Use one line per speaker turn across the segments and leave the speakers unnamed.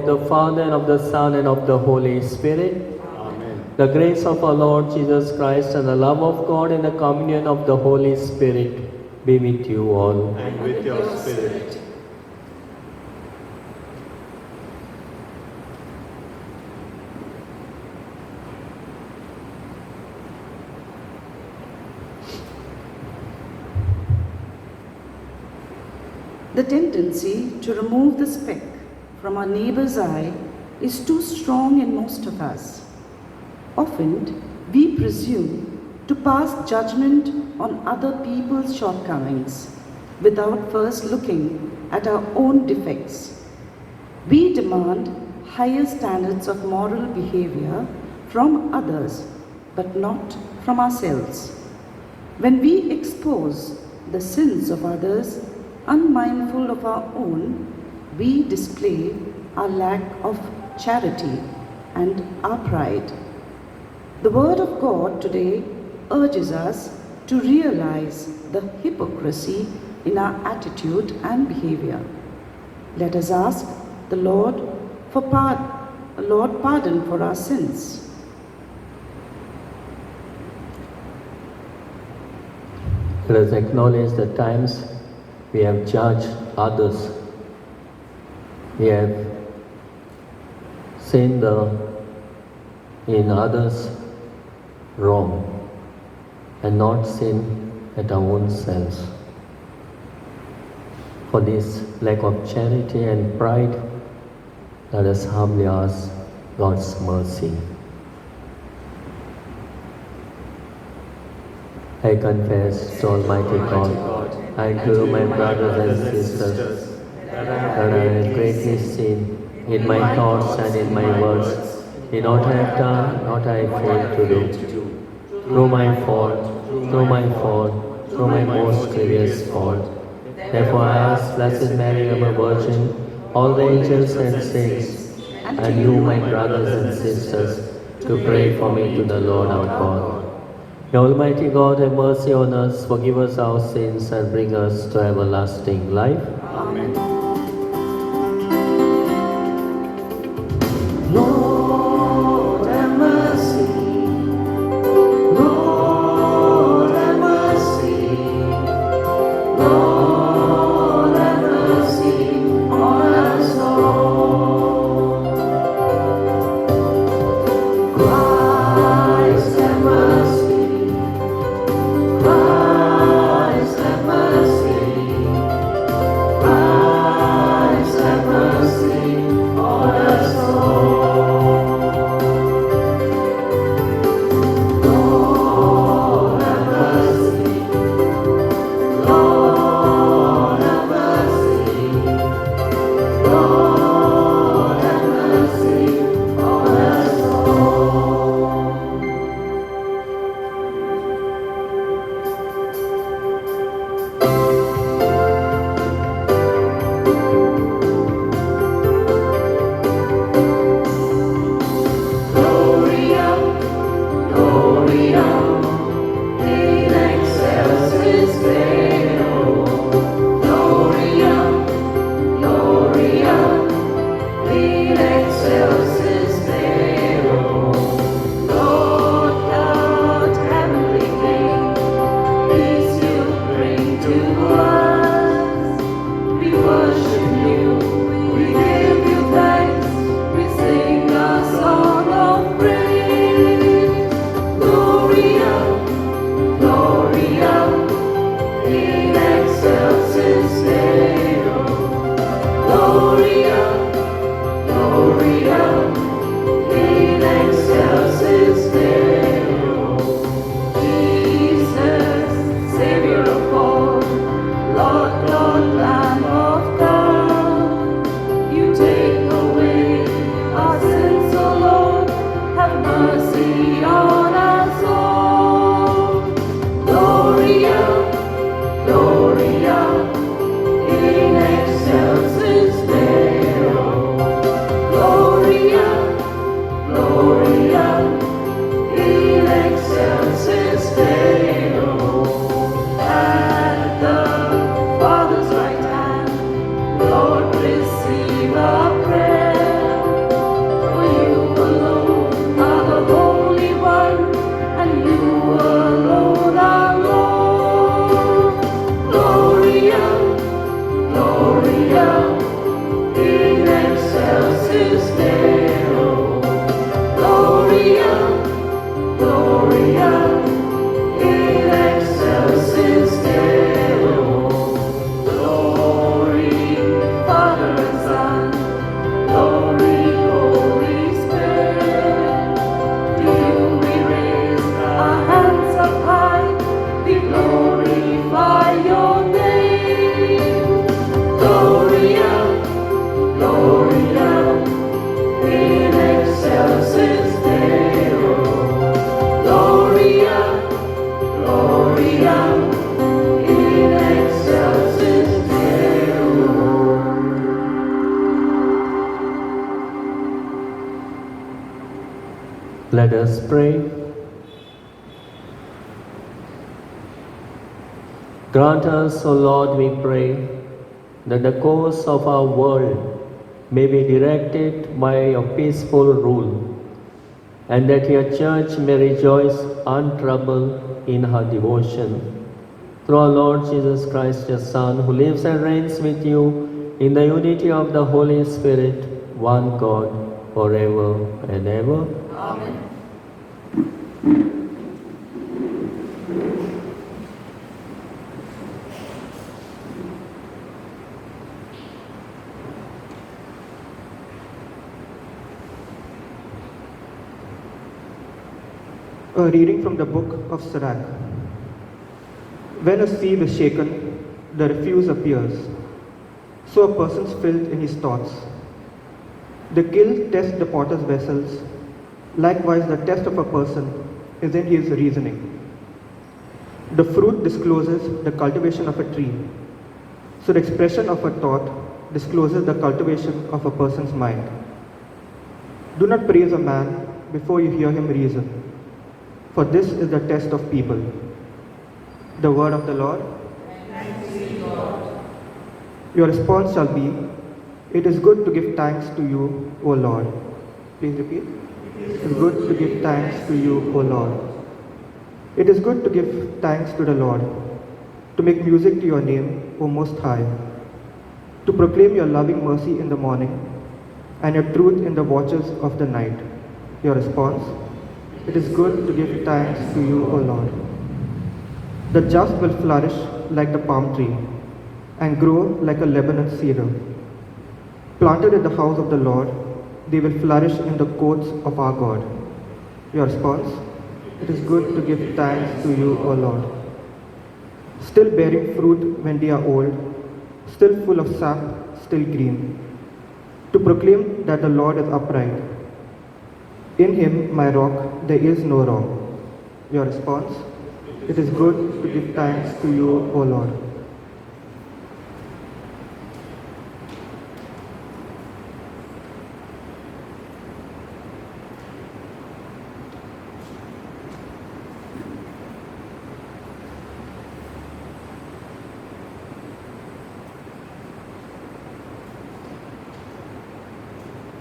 of the Father, and of the Son, and of the Holy Spirit.
Amen.
The grace of our Lord Jesus Christ and the love of God and the communion of the Holy Spirit be with you all.
And with your spirit.
The tendency to remove the speck from our neighbor's eye is too strong in most of us. Often, we presume to pass judgment on other people's shortcomings without first looking at our own defects. We demand higher standards of moral behavior from others, but not from ourselves. When we expose the sins of others, unmindful of our own, we display our lack of charity and our pride. The Word of God today urges us to realize the hypocrisy in our attitude and behavior. Let us ask the Lord for pardon for our sins.
Let us acknowledge the times we have judged others. We have seen in others wrong and not seen at our own selves. For this lack of charity and pride, let us humbly ask God's mercy. I confess to Almighty God and to my brothers and sisters that I have greatly sinned in my thoughts and in my words, in what I have done, what I failed to do. Through my fault, through my most grievous fault. Therefore I ask Blessed Mary, ever Virgin, all the angels and saints, and you, my brothers and sisters, to pray for me to the Lord our God. May Almighty God have mercy on us, forgive us our sins, and bring us to everlasting life.
Amen.
Lord, have mercy. Lord, have mercy. Lord, have mercy on us all. Christ, have mercy. Christ, have mercy. Christ, have mercy on us all. Lord, have mercy. Lord, have mercy. Lord, have mercy on us all. Gloria, Gloria, in excelsis Deo. Gloria, Gloria, in excelsis Deo. Lord God, heavenly King, peace you bring to us. We worship you, we give you thanks, we sing a song of praise. Gloria, Gloria, in excelsis Deo. Gloria, Gloria, in excelsis Deo. Jesus, Savior of all, Lord God, Lamb of God, you take away our sins, O Lord, have mercy on us all. Gloria, Gloria, in excelsis Deo. Gloria, excelsis Deo. Gloria, Gloria, in excelsis Deo. Glory, Father and Son, glory, Holy Spirit. To you we raise our hands up high, we glorify your name. Gloria, Gloria, in excelsis Deo. Gloria, Gloria, in excelsis Deo.
Let us pray. Grant us, O Lord, we pray, that the course of our world may be directed by your peaceful rule, and that your church may rejoice untroubled in her devotion. Through our Lord Jesus Christ, your Son, who lives and reigns with you in the unity of the Holy Spirit, one God, forever and ever.
Amen.
A reading from the book of Sirach. When a sieve is shaken, the refuse appears. So a person's filled in his thoughts. The guilt tests the potter's vessels. Likewise, the test of a person is in his reasoning. The fruit discloses the cultivation of a tree. So the expression of a thought discloses the cultivation of a person's mind. Do not praise a man before you hear him reason, for this is the test of people. The word of the Lord. Your response shall be, it is good to give thanks to you, O Lord. Please repeat. It is good to give thanks to you, O Lord. It is good to give thanks to the Lord, to make music to your name, O Most High, to proclaim your loving mercy in the morning and your truth in the watches of the night. Your response. It is good to give thanks to you, O Lord. The just will flourish like the palm tree and grow like a Lebanon cedar. Planted in the house of the Lord, they will flourish in the courts of our God. Your response? It is good to give thanks to you, O Lord. Still bearing fruit when they are old, still full of sap, still green. To proclaim that the Lord is upright. In him, my rock, there is no wrong. Your response? It is good to give thanks to you, O Lord.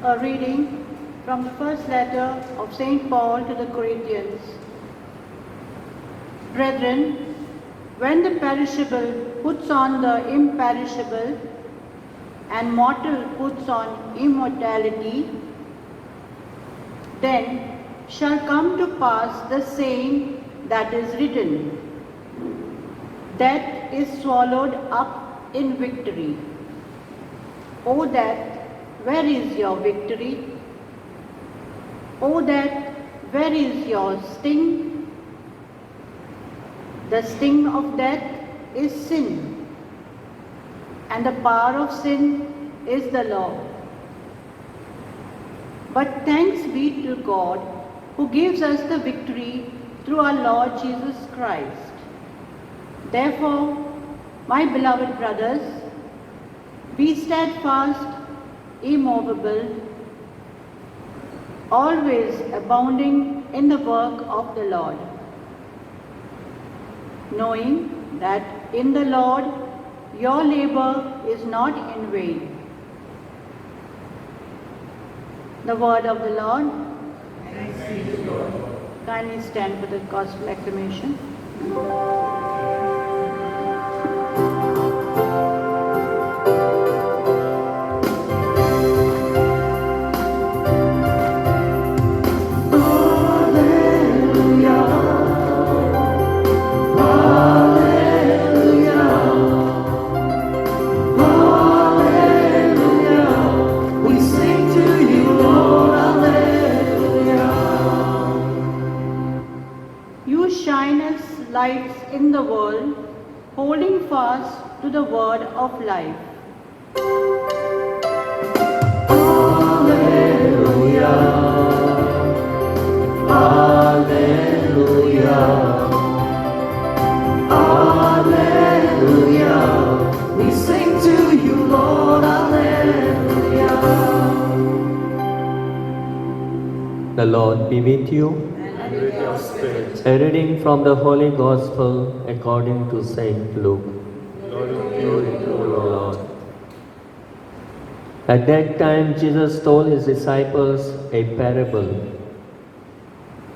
A reading from the first letter of St. Paul to the Corinthians. Brethren, when the perishable puts on the imperishable and mortal puts on immortality, then shall come to pass the saying that is written, death is swallowed up in victory. O death, where is your victory? O death, where is your sting? The sting of death is sin, and the power of sin is the law. But thanks be to God, who gives us the victory through our Lord Jesus Christ. Therefore, my beloved brothers, be steadfast, immovable, always abounding in the work of the Lord, knowing that in the Lord your labor is not in vain. The word of the Lord. Thanks be to God. Kindly stand for the gospel acclamation. lights in the world, holding fast to the word of life.
We sing to you, Lord, Alleluia.
The Lord be with you.
And with your spirit.
A reading from the Holy Gospel according to Saint Luke.
Glory to you, Lord.
At that time, Jesus told his disciples a parable.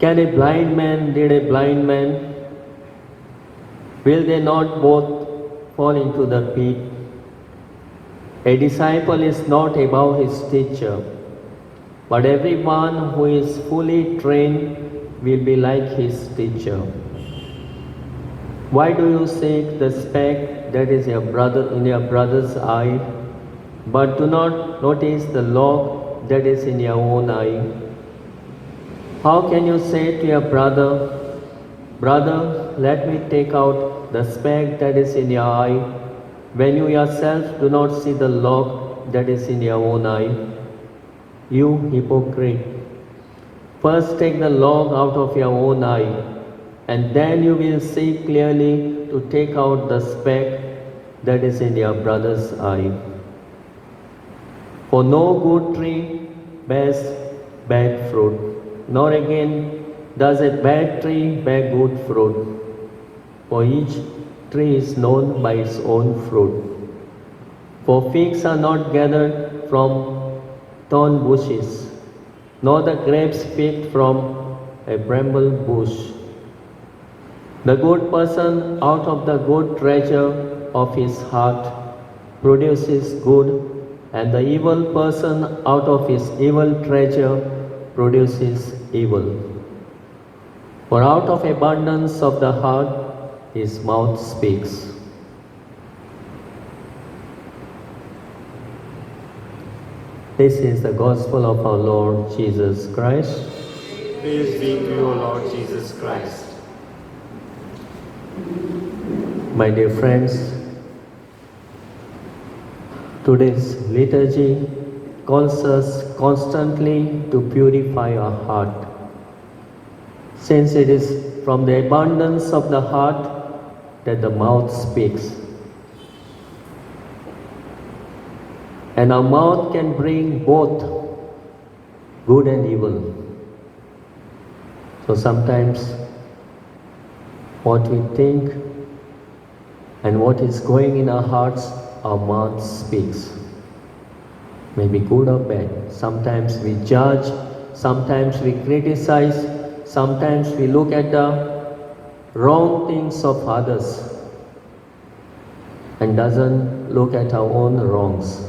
Can a blind man lead a blind man? Will they not both fall into the pit? A disciple is not above his teacher, but everyone who is fully trained will be like his teacher. Why do you seek the speck that is in your brother's eye, but do not notice the log that is in your own eye? How can you say to your brother, "Brother, let me take out the speck that is in your eye," when you yourself do not see the log that is in your own eye? You hypocrite! First take the log out of your own eye, and then you will see clearly to take out the speck that is in your brother's eye. For no good tree bears bad fruit, nor again does a bad tree bear good fruit. For each tree is known by its own fruit. For figs are not gathered from thorn bushes, nor the grapes picked from a bramble bush. The good person out of the good treasure of his heart produces good, and the evil person out of his evil treasure produces evil. For out of abundance of the heart his mouth speaks. This is the gospel of our Lord Jesus Christ.
Praise be to you, Lord Jesus Christ.
My dear friends, today's liturgy calls us constantly to purify our heart, since it is from the abundance of the heart that the mouth speaks. And our mouth can bring both good and evil. So sometimes what we think and what is going in our hearts, our mouth speaks. Maybe good or bad. Sometimes we judge, sometimes we criticize, sometimes we look at the wrong things of others and doesn't look at our own wrongs.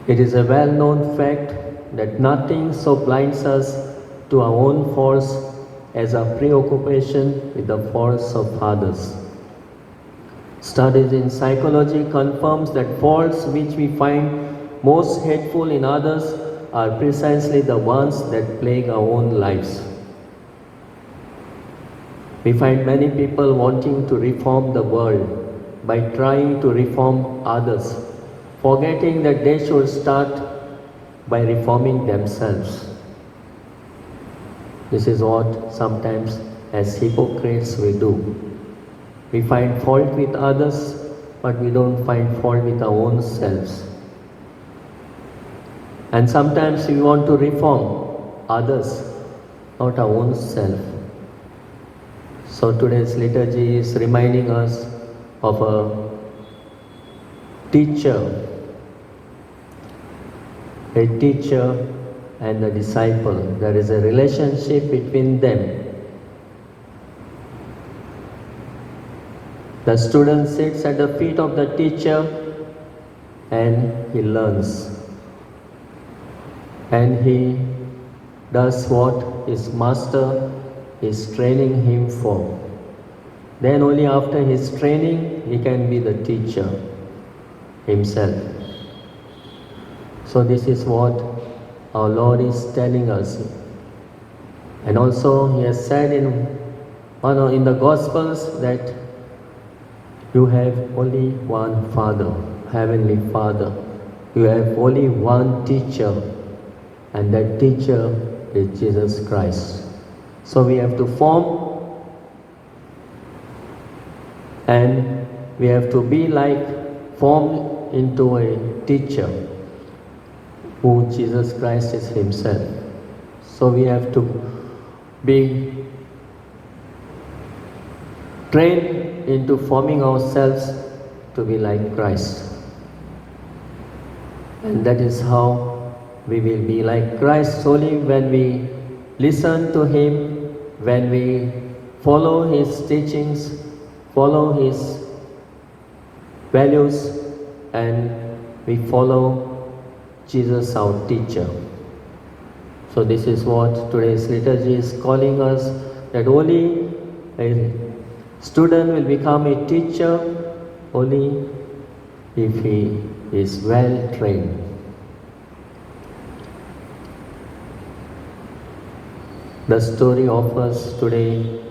It is a well-known fact that nothing so blinds us to our own faults as our preoccupation with the faults of others. Studies in psychology confirms that faults which we find most hateful in others are precisely the ones that plague our own lives. We find many people wanting to reform the world by trying to reform others, forgetting that they should start by reforming themselves. This is what sometimes as hypocrites we do. We find fault with others, but we don't find fault with our own selves. And sometimes we want to reform others, not our own self. So today's liturgy is reminding us of a teacher and a disciple. There is a relationship between them. The student sits at the feet of the teacher and he learns. And he does what his master is training him for. Then only after his training he can be the teacher himself. So this is what our Lord is telling us. And also he has said in the Gospels that you have only one Father, Heavenly Father. You have only one teacher, and that teacher is Jesus Christ. So we have to form, and we have to be formed into a teacher who Jesus Christ is himself. So we have to be trained into forming ourselves to be like Christ. And that is how we will be like Christ only when we listen to Him, when we follow His teachings, follow His values, and we follow Jesus, our teacher. So this is what today's liturgy is calling us, that only a student will become a teacher only if he is well trained. The story offers today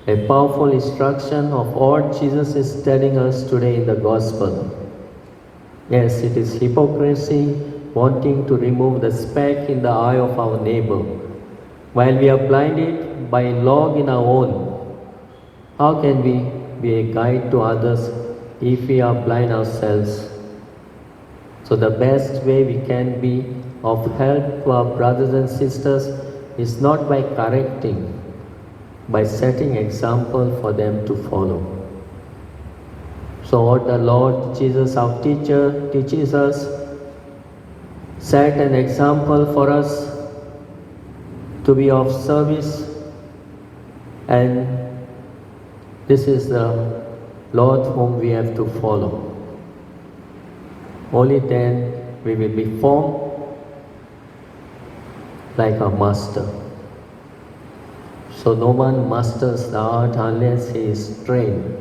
a powerful instruction of what Jesus is telling us today in the Gospel. Yes, it is hypocrisy wanting to remove the speck in the eye of our neighbor, while we are blinded by a log in our own. How can we be a guide to others if we are blind ourselves? So the best way we can be of help to our brothers and sisters is not by correcting, by setting example for them to follow. So what the Lord Jesus, our teacher, teaches us, set an example for us to be of service, and this is the Lord whom we have to follow. Only then we will be formed like a master. So no one masters the art unless he is trained.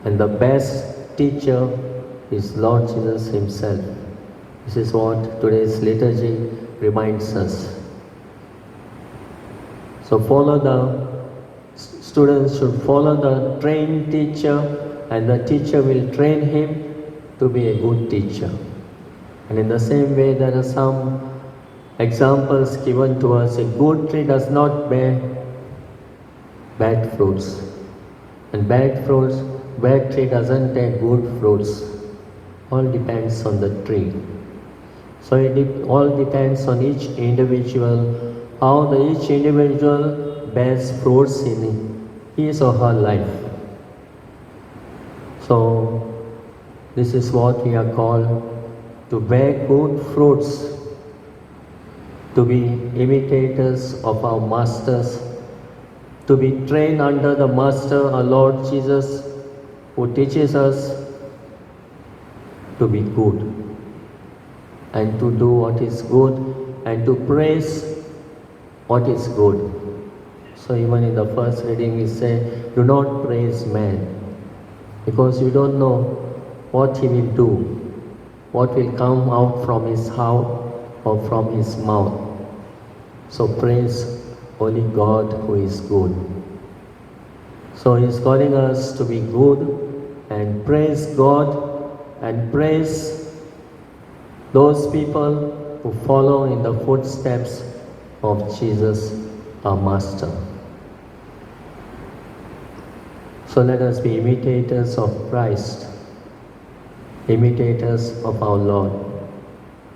And the best teacher is Lord Jesus himself. This is what today's liturgy reminds us. So students should follow the trained teacher, and the teacher will train him to be a good teacher. And in the same way, there are some examples given to us. A good tree does not bear bad fruits, and bad tree doesn't bear good fruits. All depends on the tree. So it all depends on each individual, how each individual bears fruits in his or her life. So this is what we are called, to bear good fruits, to be imitators of our masters, to be trained under the Master, our Lord Jesus, who teaches us to be good and to do what is good and to praise what is good. So even in the first reading we say, do not praise man, because you don't know what he will do, what will come out from his heart or from his mouth. So praise only God who is good. So he is calling us to be good and praise God and praise those people who follow in the footsteps of Jesus, our Master. So let us be imitators of Christ, imitators of our Lord,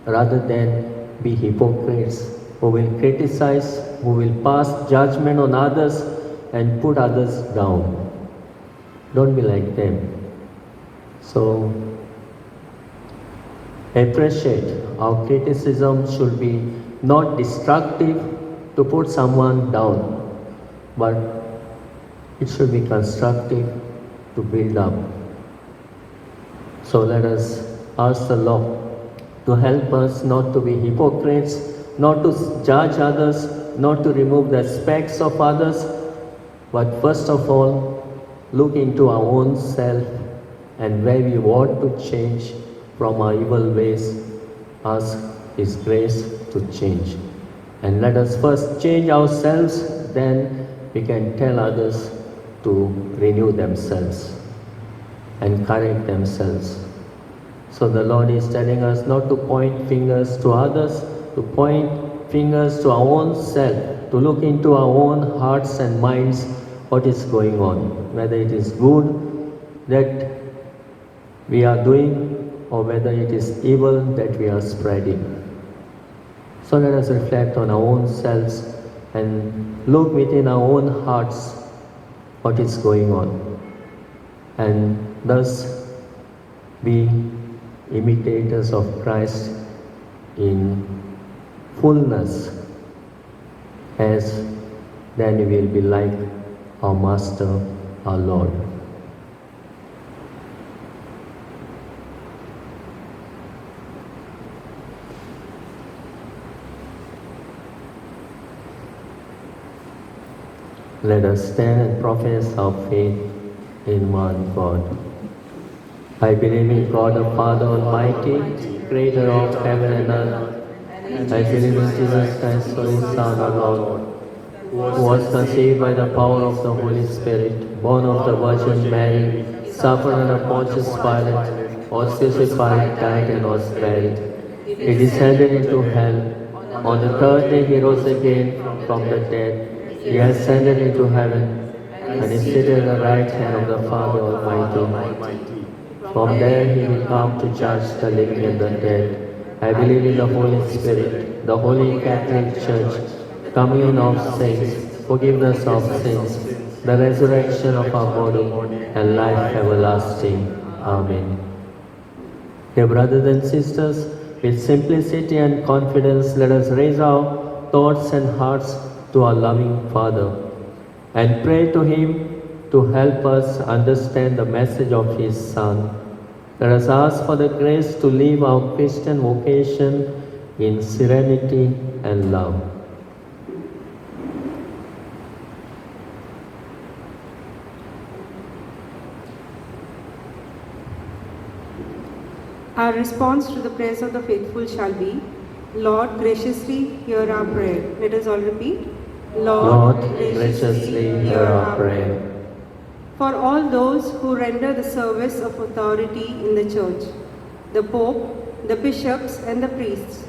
rather than be hypocrites who will criticize, who will pass judgment on others and put others down. Don't be like them. So appreciate our criticism should be not destructive to put someone down, but it should be constructive to build up. So let us ask the Lord to help us not to be hypocrites, not to judge others, not to remove the specks of others, but first of all, look into our own self, and where we want to change from our evil ways, ask His grace to change. And let us first change ourselves, then we can tell others to renew themselves and correct themselves. So the Lord is telling us not to point fingers to others, to point fingers to our own self, to look into our own hearts and minds what is going on, whether it is good that we are doing or whether it is evil that we are spreading. So let us reflect on our own selves and look within our own hearts what is going on, and thus be imitators of Christ in fullness, as then we will be like our Master, our Lord. Let us stand and profess our faith in one God. I believe in God the Father Almighty, creator of heaven and earth. I believe in Jesus Christ, His Son, our Lord, who was conceived by the power of the Holy Spirit, born of the Virgin Mary, suffered under Pontius Pilate, was crucified, died, and was buried. He descended into hell. On the third day he rose again from the dead. He ascended into heaven and is seated at the right hand of the Father Almighty. From there he will come to judge the living and the dead. I believe in the Holy Spirit, the Holy Catholic Church, communion of saints, forgiveness of sins, the resurrection of our body, and life everlasting. Amen. Dear brothers and sisters, with simplicity and confidence, let us raise our thoughts and hearts to our loving Father and pray to Him to help us understand the message of His Son. Let us ask for the grace to live our Christian vocation in serenity and love.
Our response to the prayers of the faithful shall be, Lord, graciously hear our prayer. Let us all repeat.
Lord, graciously hear our prayer.
For all those who render the service of authority in the Church, the Pope, the bishops and the priests,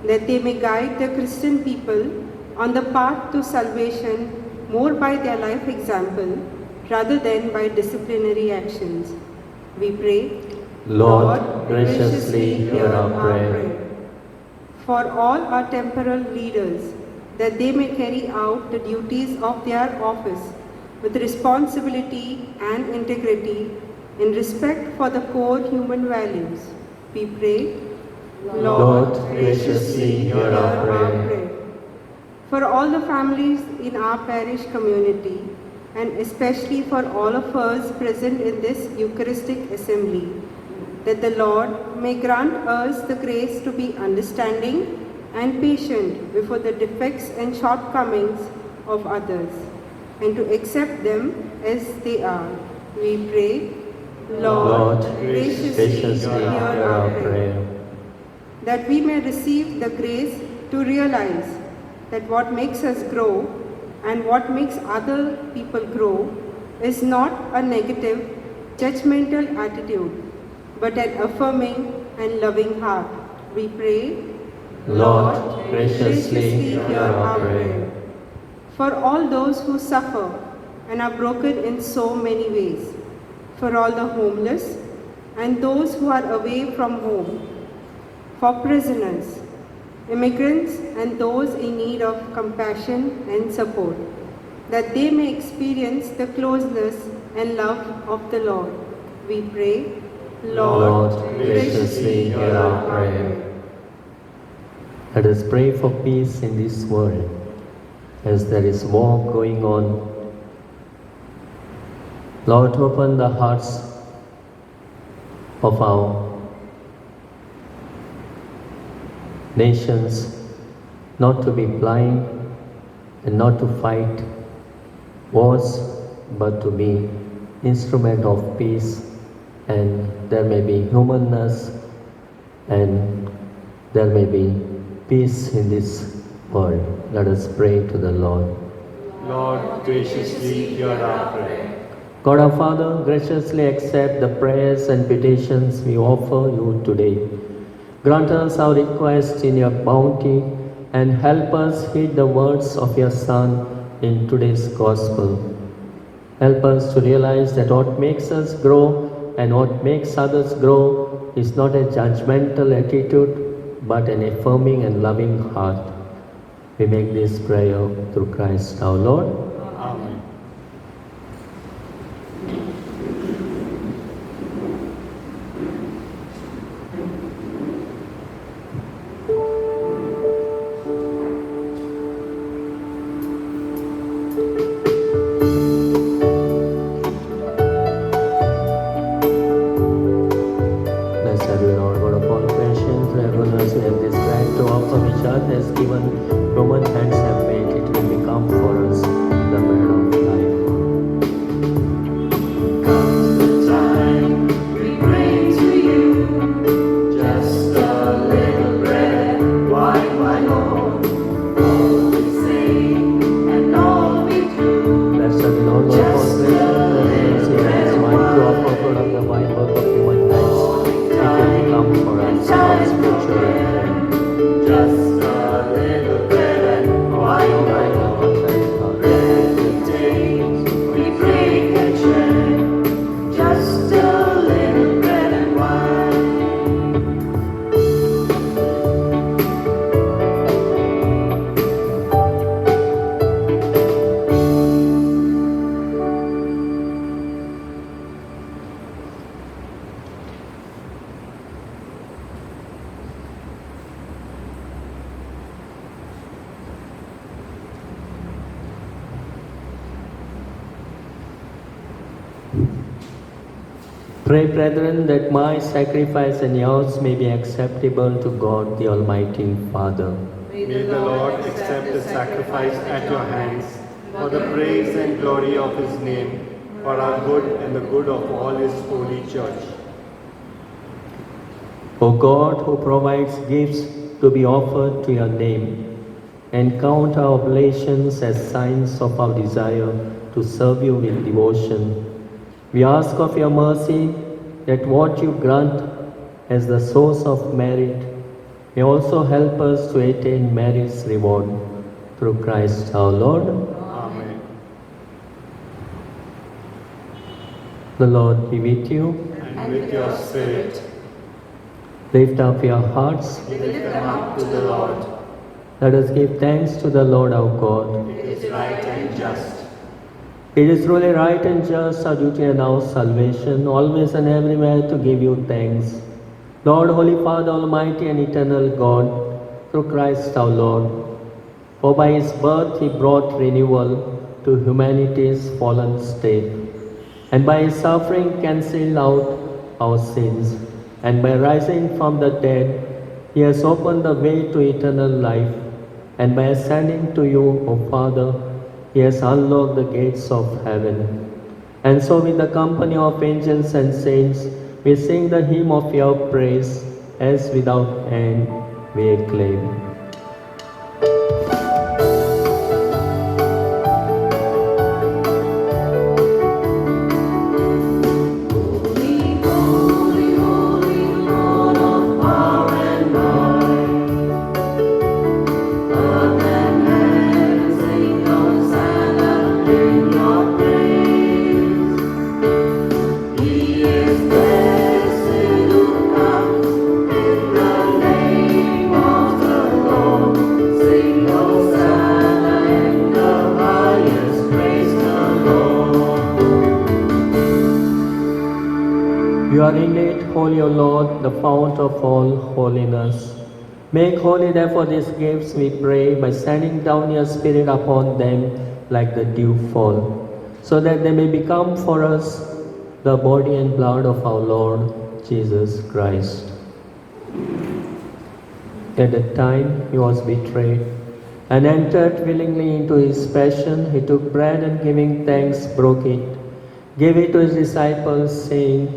that they may guide the Christian people on the path to salvation more by their life example rather than by disciplinary actions. We pray,
Lord, graciously hear our prayer.
For all our temporal leaders, that they may carry out the duties of their office with responsibility and integrity in respect for the core human values. We pray,
Lord, graciously hear our prayer.
For all the families in our parish community, and especially for all of us present in this Eucharistic assembly, that the Lord may grant us the grace to be understanding and patient before the defects and shortcomings of others, and to accept them as they are. We pray,
Lord, graciously hear our prayer.
That we may receive the grace to realize that what makes us grow and what makes other people grow is not a negative, judgmental attitude, but an affirming and loving heart. We pray,
Lord, graciously hear our prayer.
For all those who suffer and are broken in so many ways, for all the homeless and those who are away from home, for prisoners, immigrants and those in need of compassion and support, that they may experience the closeness and love of the Lord. We pray,
Lord, graciously hear our prayer. Let us pray for peace in this world, as there is war going on. Lord, open the hearts of our nations not to be blind and not to fight wars, but to be instrument of peace, and there may be humanness and there may be peace in this word. Let us pray to the Lord.
Lord, graciously hear our prayer.
God our Father, graciously accept the prayers and petitions we offer you today. Grant us our request in your bounty and help us heed the words of your Son in today's gospel. Help us to realize that what makes us grow and what makes others grow is not a judgmental attitude but an affirming and loving heart. We make this prayer through Christ our Lord.
Amen.
Blessed are you, Lord, God of all creation, forever mercy and this bread to offer which earth has given, human hands have made, it will become for us the bread of life.
Comes the time we bring to you just a little bread and wine, my Lord. All we say and all we do.
Blessed are you, Lord, God of all creation, forever mercy and this wine to offer fruit of the vine, work of human hands, it will become for us God's future and
Just a little bread and wine, my Lord. Every day we break and share just a little bread and wine.
Pray, brethren, that my sacrifice and yours may be acceptable to God the Almighty Father.
May the Lord accept the sacrifice at your hands for the praise and glory of his name, for our good and the good of all his holy church.
O God, who provides gifts to be offered to your name, and count our oblations as signs of our desire to serve you with devotion, we ask of your mercy that what you grant as the source of merit may also help us to attain merit's reward through Christ our Lord.
Amen.
The Lord be with you.
And with your spirit,
Lift up your hearts.
lift them up to the Lord.
Let us give thanks to the Lord our God.
It is right and just.
It is truly right and just, our duty and our salvation, always and everywhere to give you thanks. Lord, Holy Father, Almighty and Eternal God, through Christ our Lord. For by his birth he brought renewal to humanity's fallen state, and by his suffering cancelled out our sins, and by rising from the dead he has opened the way to eternal life, and by ascending to you, O Father, he has unlocked the gates of heaven. And so with the company of angels and saints, we sing the hymn of your praise, as without end we acclaim.
Holy, holy, holy, Lord of power and might. Earth and heaven sing Hosanna in your praise. He is blessed who comes in the name of the Lord. Sing Hosanna in the highest, praise the Lord.
You are indeed holy, O Lord, the fount of all holiness. Make holy therefore these gifts, we pray, by sending down your Spirit upon them like the dewfall, so that they may become for us the body and blood of our Lord Jesus Christ. At the time he was betrayed and entered willingly into his passion, he took bread and giving thanks broke it, gave it to his disciples, saying,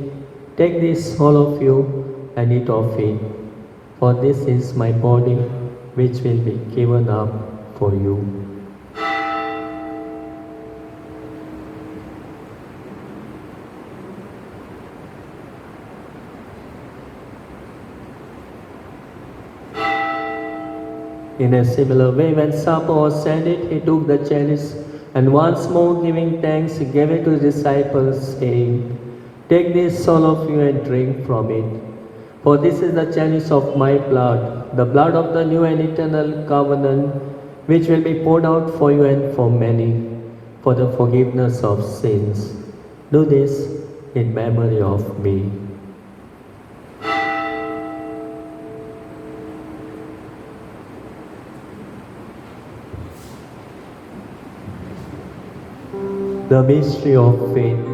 "Take this, all of you, and eat of it, for this is my body, which will be given up for you. In a similar way, when supper was ended, he took the chalice, and once more giving thanks, he gave it to his disciples, saying, "Take this, all of you, and drink from it. For this is the chalice of my blood, the blood of the new and eternal covenant, which will be poured out for you and for many, for the forgiveness of sins. Do this in memory of me." The mystery of faith.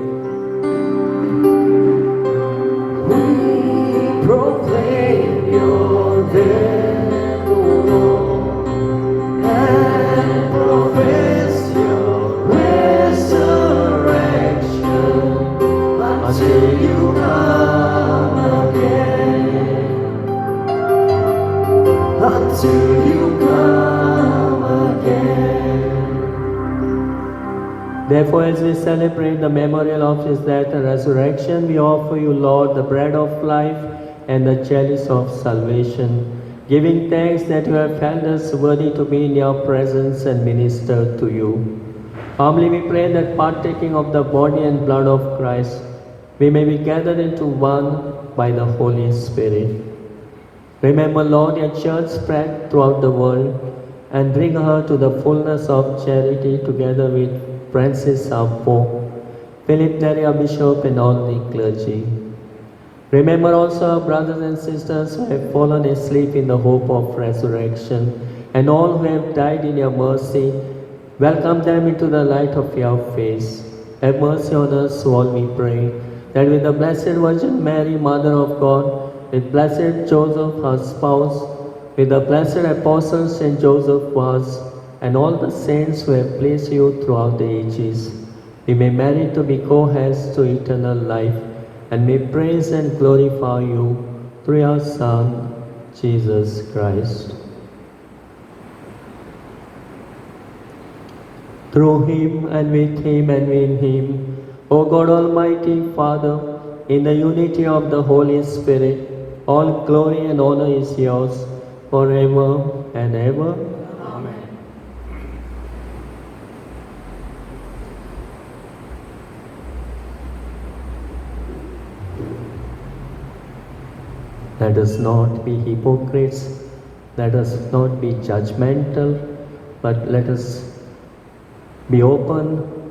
Proclaim your death, O Lord, and profess your resurrection until you come again. Until you come again.
Therefore, as we celebrate the memorial of his death and resurrection, we offer you, Lord, the bread of life and the chalice of salvation, giving thanks that you have held us worthy to be in your presence and minister to you. Humbly we pray that partaking of the body and blood of Christ, we may be gathered into one by the Holy Spirit. Remember, Lord, your church spread throughout the world, and bring her to the fullness of charity together with Francis our Pope, Philip Neri our Bishop, and all the clergy. Remember also our brothers and sisters who have fallen asleep in the hope of resurrection, and all who have died in your mercy. Welcome them into the light of your face. Have mercy on us, all we pray, that with the Blessed Virgin Mary, Mother of God, with Blessed Joseph, her spouse, with the blessed apostles Saint Joseph was, and all the saints who have pleased you throughout the ages, we may merit to be co-heirs to eternal life, and may praise and glorify you through your Son, Jesus Christ. Through him, and with him, and in him, O God Almighty Father, in the unity of the Holy Spirit, all glory and honor is yours forever and ever. Let us not be hypocrites, let us not be judgmental, but let us be open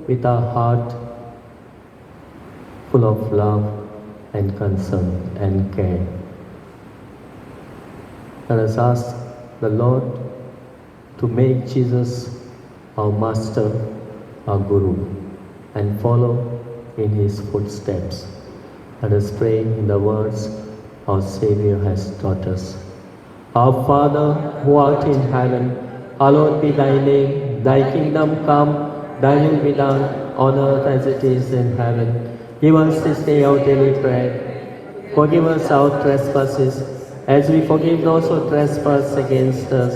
with our heart full of love and concern and care. Let us ask the Lord to make Jesus our Master, our Guru, and follow in his footsteps. Let us pray in the words our Savior has taught us. Our Father, who art in heaven, hallowed be thy name. Thy kingdom come, thy will be done, on earth as it is in heaven. Give us this day our daily bread. Forgive us our trespasses, as we forgive those who trespass against us.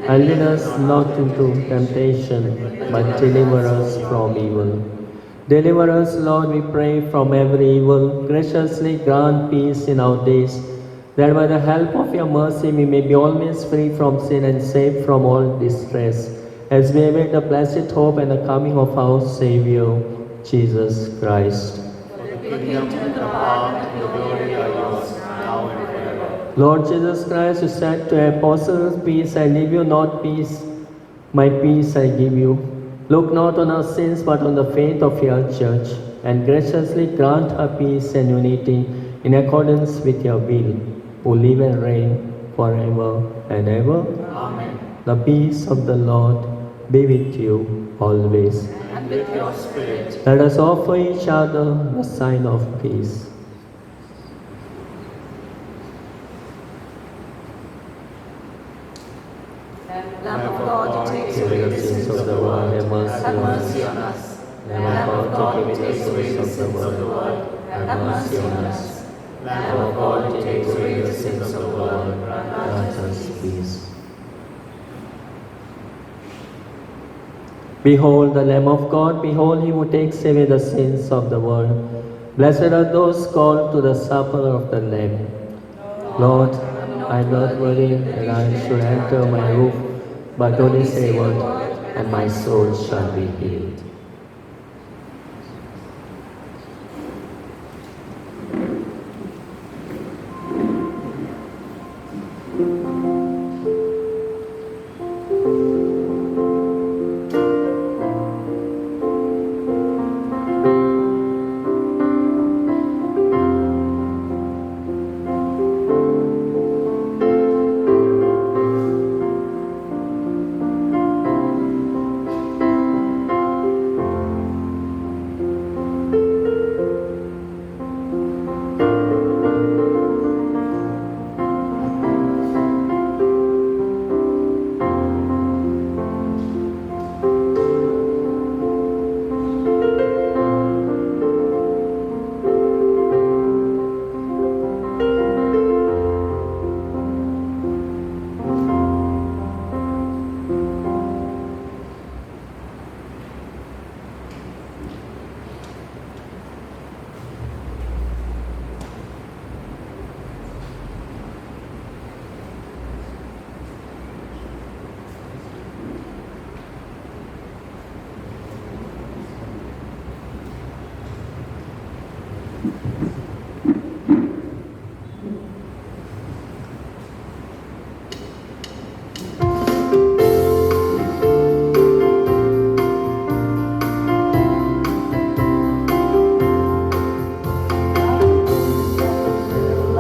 And lead us not into temptation, but deliver us from evil. Deliver us, Lord, we pray, from every evil. Graciously grant peace in our days, that by the help of your mercy we may be always free from sin and safe from all distress, as we await the blessed hope and the coming of our Savior, Jesus Christ.
The kingdom, the power, and the glory are yours, now and forever.
Lord Jesus Christ, you said to your apostles, "Peace I leave you, not peace, my peace I give you." Look not on our sins, but on the faith of your church, and graciously grant her peace and unity in accordance with your will, who live and reign forever and ever.
Amen.
The peace of the Lord be with you always.
And with your spirit.
Let us offer each other the sign of peace.
Lamb of God, take
Away
away
the sins of the world, have mercy
Have
on
mercy
us.
on us.
Lamb of God, take away the sins of the world, have mercy on us. Lamb of God, take away the sins of the world, grant us peace. Behold the Lamb of God, behold him who takes away the sins of the world. Blessed are those called to the supper of the Lamb. Lord, I am not worthy that I should enter my roof, but only say a word, and my soul shall be healed.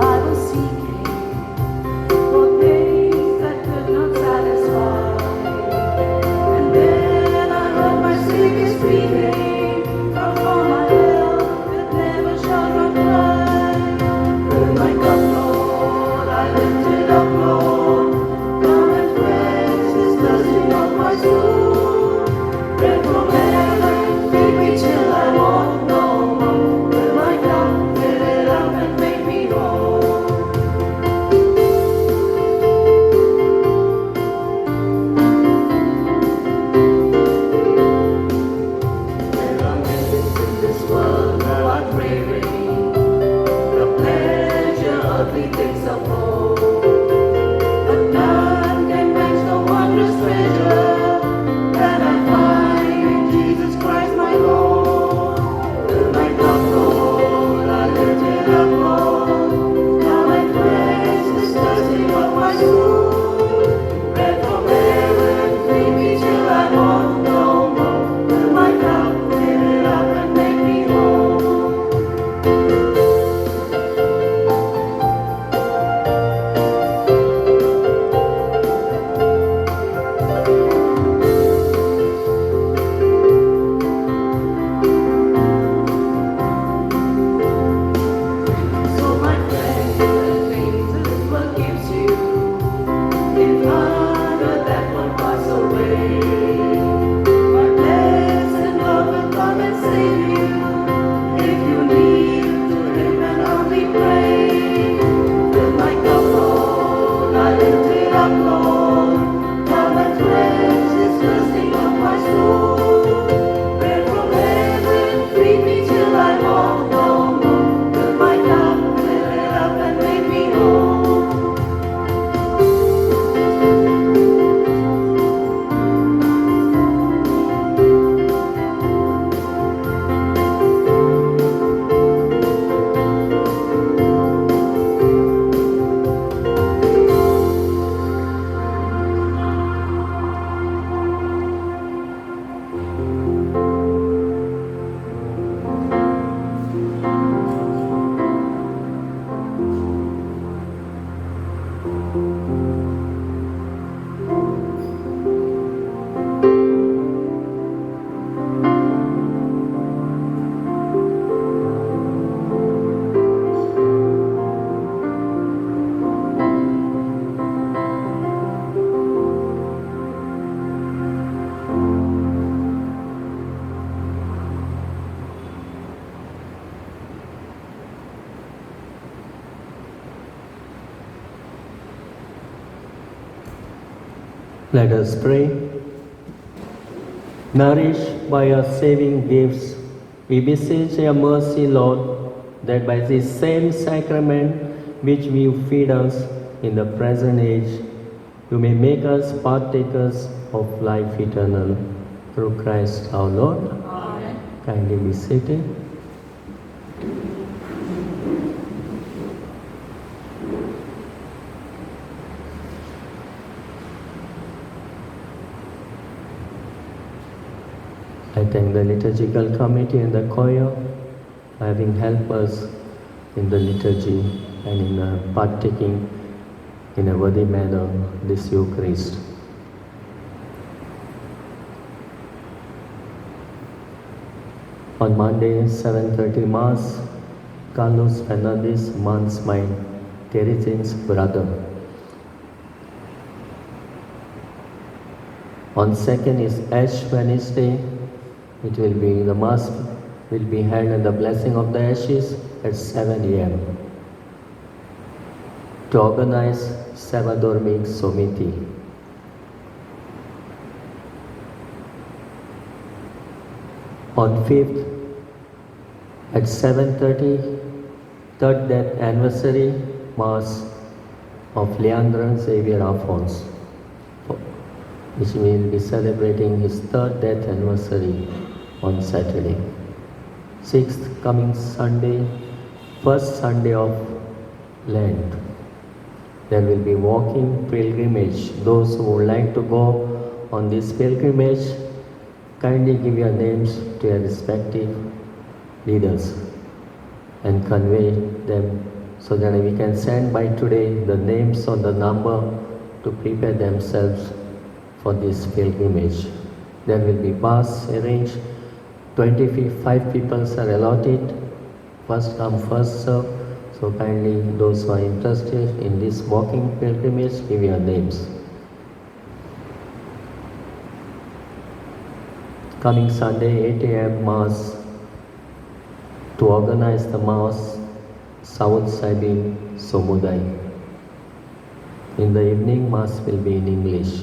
I was seeking for things that could not satisfy. And then I heard my Savior speaking from my well that never shall run dry. Fill my cup, Lord, I lift it up, Lord. Come and quench this thirsting of my soul. Bread from heaven, feed me till I want no more. Fill my cup, fill it up and make me whole. There are millions in this world who are craving the pleasure earthly things afford, but none can match the wondrous treasure that I find in Jesus Christ my Lord. Fill my cup, Lord, I lift it up, Lord. Come and quench this thirsting of my soul. Bread from heaven, feed me till I want no more. Fill my cup, fill it up and make me whole. So my friend, the things this world gives you, in honor that will pass away. But blessed love will come and save you, if you kneel to Him and humbly pray. Fill my cup, Lord, I lift it up, Lord. Come and quench this thirsting of my soul. Bread from heaven, feed me till I want no more. Fill my cup, fill it up and make me whole.
Let us pray. Nourished by your saving gifts, we beseech your mercy, Lord, that by this same sacrament which you feed us in the present age, you may make us partakers of life eternal. Through Christ our Lord.
Amen.
Kindly be seated. I thank the liturgical committee and the choir for having helped us in the liturgy and in partaking in a worthy manner this Eucharist. On Monday, 7:30 Mass, Carlos Fernandez mourns my Teresin's brother. On 2nd is Ash Wednesday. The Mass will be held and the blessing of the ashes at 7 a.m. to organize Sevadormig Somiti. On 5th at 7:30, third death anniversary Mass of Leandro Xavier Alphonse, which will be celebrating his third death anniversary on Saturday. 6th, coming Sunday, first Sunday of Lent. There will be walking pilgrimage. Those who would like to go on this pilgrimage, kindly give your names to your respective leaders and convey them so that we can send by today the names or the number to prepare themselves for this pilgrimage. There will be bus arranged. 25 people are allotted. First come, first serve. So kindly, those who are interested in this walking pilgrimage, give your names. Coming Sunday, 8 a.m. Mass. To organize the Mass, South Sabin Somuday. In the evening, Mass will be in English.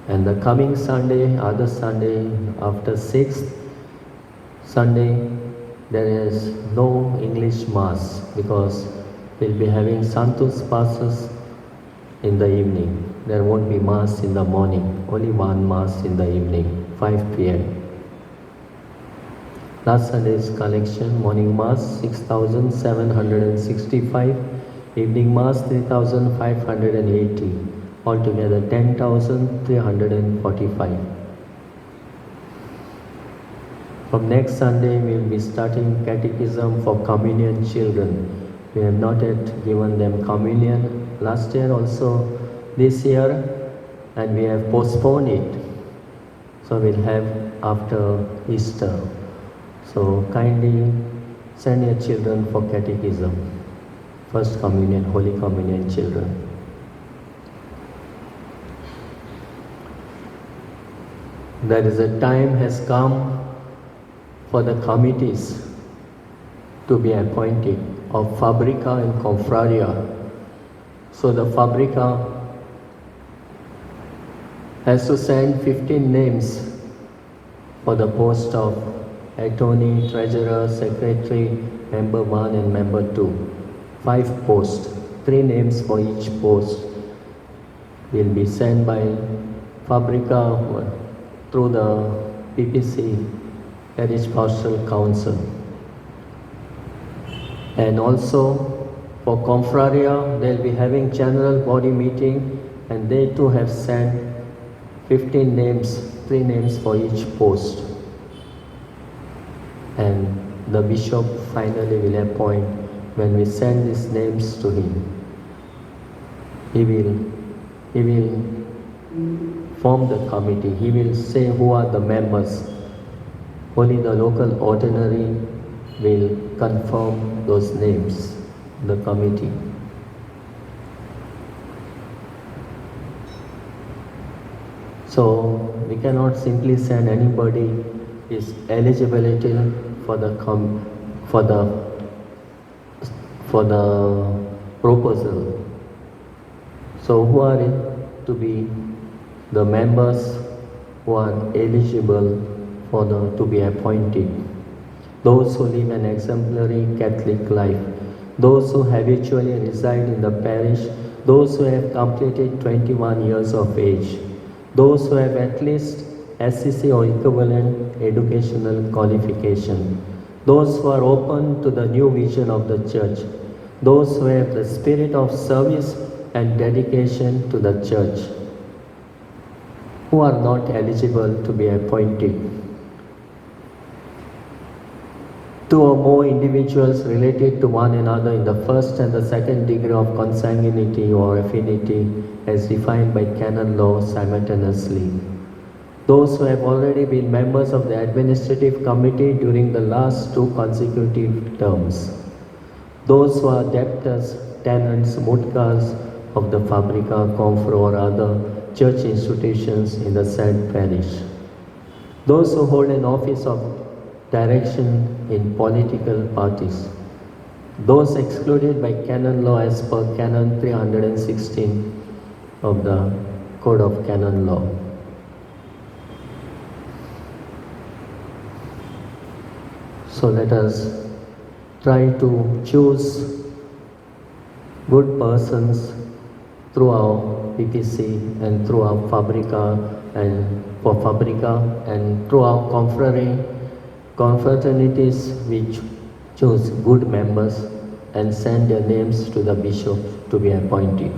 And the coming Sunday, other Sunday, after 6th Sunday, there is no English Mass because we'll be having Santos Passos in the evening. There won't be Mass in the morning, only one Mass in the evening, 5 p.m. Last Sunday's collection, morning Mass 6,765, evening Mass 3,580, altogether 10,345. From next Sunday, we will be starting catechism for communion children. We have not yet given them communion last year also, this year, and we have postponed it. So we'll have after Easter. So kindly send your children for catechism. First communion, Holy Communion children. There is a time has come for the committees to be appointed of Fabrica and Confraria. So the Fabrica has to send 15 names for the post of attorney, treasurer, secretary, member 1 and member 2. 5 posts, 3 names for each post will be sent by Fabrica through the PPC, Parish Pastoral Council. And also for Confraria, they'll be having general body meeting and they too have sent 15 names, 3 names for each post. And the bishop finally will appoint when we send these names to him. He will form the committee. He will say who are the members. Only the local ordinary will confirm those names, the committee. So we cannot simply send anybody is eligibility for the proposal. So who are it to be the members who are eligible to be appointed. Those who live an exemplary Catholic life, those who habitually reside in the parish, those who have completed 21 years of age, those who have at least SCC or equivalent educational qualification, those who are open to the new vision of the Church, those who have the spirit of service and dedication to the Church, who are not eligible to be appointed. Two or more individuals related to one another in the first and the second degree of consanguinity or affinity as defined by canon law simultaneously. Those who have already been members of the administrative committee during the last 2 consecutive terms. Those who are debtors, tenants, mutkas of the Fabrica, Confro or other church institutions in the said parish. Those who hold an office of direction in political parties. Those excluded by canon law as per canon 316 of the Code of Canon Law. So let us try to choose good persons through our PPC and through our Fabrica and for Fabrica and through our confraternities which choose good members and send their names to the bishop to be appointed.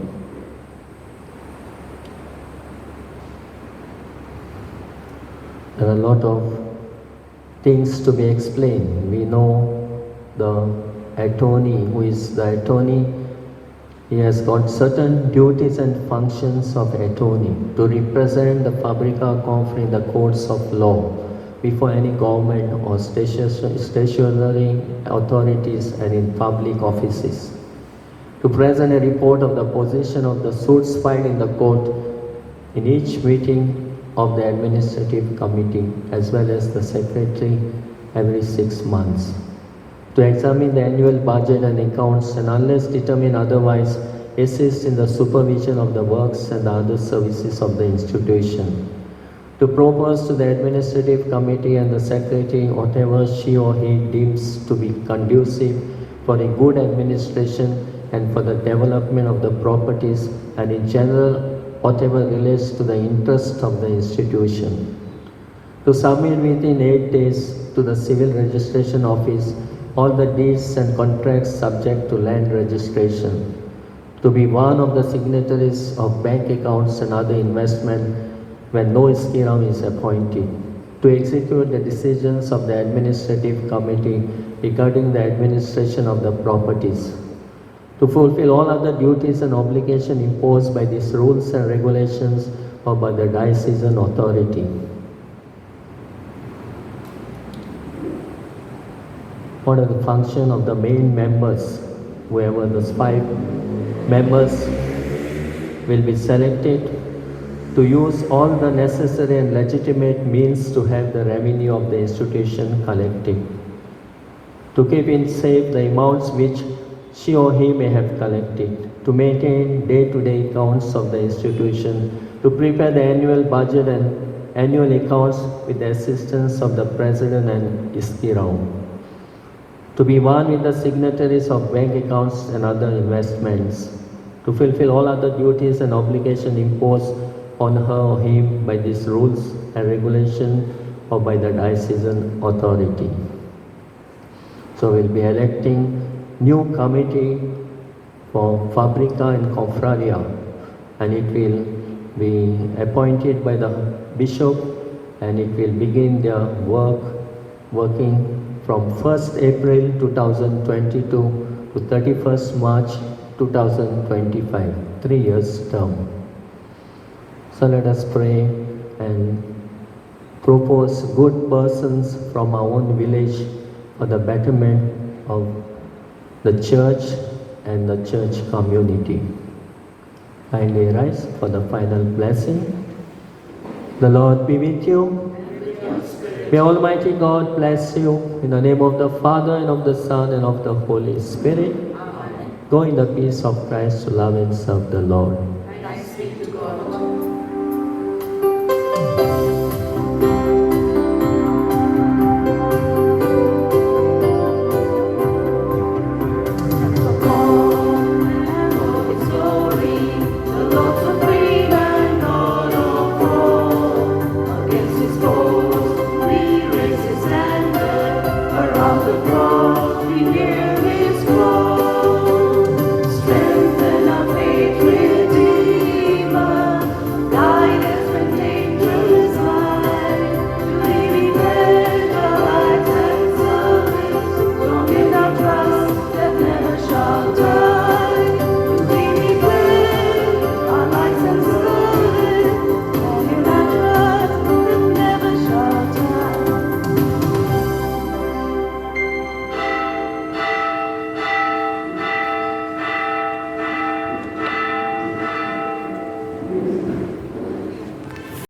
There are a lot of things to be explained. We know the attorney, who is the attorney, he has got certain duties and functions of attorney to represent the Fabrica Confra in the courts of law before any government or stationary authorities and in public offices. To present a report of the position of the suits filed in the court in each meeting of the administrative committee as well as the secretary every 6 months. To examine the annual budget and accounts and unless determined otherwise, assist in the supervision of the works and the other services of the institution. To propose to the administrative committee and the secretary whatever she or he deems to be conducive for a good administration and for the development of the properties and in general whatever relates to the interest of the institution. To submit within 8 days to the civil registration office all the deeds and contracts subject to land registration. To be one of the signatories of bank accounts and other investment when no Iskiram is appointed. To execute the decisions of the administrative committee regarding the administration of the properties. To fulfill all other duties and obligations imposed by these rules and regulations or by the diocesan authority. What are the function of the main members? Whoever those 5 members will be selected to use all the necessary and legitimate means to have the revenue of the institution collected. To keep in safe the amounts which she or he may have collected. To maintain day-to-day accounts of the institution. To prepare the annual budget and annual accounts with the assistance of the president and Iskirao. To be one with the signatories of bank accounts and other investments. To fulfill all other duties and obligations imposed on her or him by these rules and regulations or by the diocesan authority. So we'll be electing new committee for Fabrica and Confraria, and it will be appointed by the bishop and it will begin their working from 1st April 2022 to 31st March 2025, 3 years term. So let us pray and propose good persons from our own village for the betterment of the church and the church community. Kindly rise for the final blessing. The Lord be with you. May Almighty God bless you in the name of the Father and of the Son and of the Holy Spirit. Go in the peace of Christ to love and serve the Lord.
Thanks be to God.